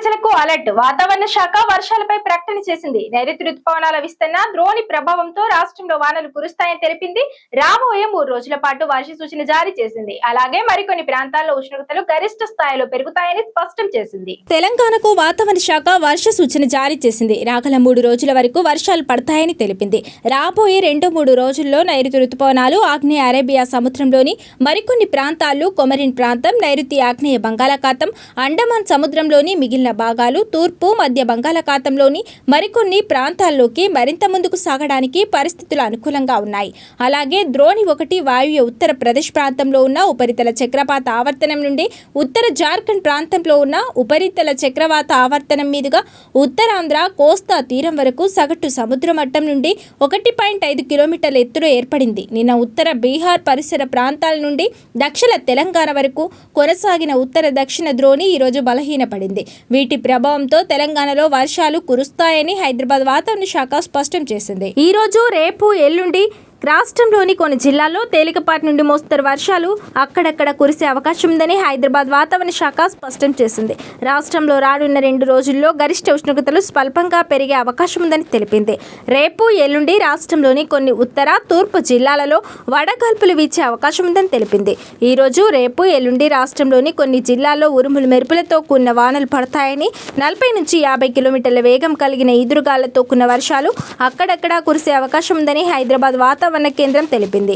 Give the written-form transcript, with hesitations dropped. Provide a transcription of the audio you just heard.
ప్రజలకు అలర్ట్. వాతావరణ శాఖ వర్షాలపై ప్రకటన చేసింది. నైరుతి రుతుపవనాల విస్తరణ, ద్రోణి ప్రభావంతో రాష్ట్రంలో వానలు కురుస్తాయని తెలిపింది. రాబోయే 3 రోజుల పాటు వర్ష సూచన జారీ చేసింది. అలాగే మరికొన్ని ప్రాంతాల్లో ఉష్ణోగ్రతలు గరిష్ట స్థాయిలో పెరుగుతాయని స్పష్టం చేసింది. తెలంగాణకు వాతావరణ శాఖ వర్ష సూచన జారీ చేసింది. రాగల 3 రోజుల వరకు వర్షాలు పడతాయని తెలిపింది. రాబోయే 2-3 రోజుల్లో నైరుతి రుతుపవనాలు ఆగ్నేయ అరేబియా సముద్రంలోని మరికొన్ని ప్రాంతాల్లో, కొమరిన్ ప్రాంతం, నైరుతి ఆగ్నేయ బంగాళాఖాతం, అండమాన్ సముద్రంలోని మిగిలిన భాగాలు, తూర్పు మధ్య బంగాళాఖాతంలోని మరికొన్ని ప్రాంతాల్లోకి మరింత ముందుకు సాగడానికి పరిస్థితులు అనుకూలంగా ఉన్నాయి. అలాగే ద్రోణి 1 వాయువ్య ఉత్తర ప్రదేశ్ ప్రాంతంలో ఉన్న ఉపరితల చక్రవాత ఆవర్తనం నుండి ఉత్తర జార్ఖండ్ ప్రాంతంలో ఉన్న ఉపరితల చక్రవాత ఆవర్తనం మీదుగా ఉత్తరాంధ్ర కోస్తా తీరం వరకు సగటు సముద్ర మట్టం నుండి 1.5 కిలోమీటర్ల ఎత్తులో ఏర్పడింది. నిన్న ఉత్తర బీహార్ పరిసర ప్రాంతాల నుండి దక్షిణ తెలంగాణ వరకు కొనసాగిన ఉత్తర దక్షిణ ద్రోణి ఈరోజు బలహీనపడింది. వీటి ప్రభావంతో తెలంగాణలో వర్షాలు కురుస్తాయని హైదరాబాద్ వాతావరణ శాఖ స్పష్టం చేసింది. ఈ రోజు, రేపు, ఎల్లుండి రాష్ట్రంలోని కొన్ని జిల్లాల్లో తేలికపాటి నుండి మోస్తరు వర్షాలు అక్కడక్కడ కురిసే అవకాశం ఉందని హైదరాబాద్ వాతావరణ శాఖ స్పష్టం చేసింది. రాష్ట్రంలో రానున్న 2 రోజుల్లో గరిష్ట ఉష్ణోగ్రతలు స్వల్పంగా పెరిగే అవకాశం ఉందని తెలిపింది. రేపు, ఎల్లుండి రాష్ట్రంలోని కొన్ని ఉత్తర, తూర్పు జిల్లాలలో వడగాల్పులు వీచే అవకాశం ఉందని తెలిపింది. ఈ రోజు, రేపు, ఎల్లుండి రాష్ట్రంలోని కొన్ని జిల్లాల్లో ఉరుములు మెరుపులతో కూడిన వానలు పడతాయని, 40 నుంచి 50 కిలోమీటర్ల వేగం కలిగిన ఈదురుగాలతో కూడిన వర్షాలు అక్కడక్కడ కురిసే అవకాశం ఉందని హైదరాబాద్ వాతావరణ కేంద్రం తెలిపింది.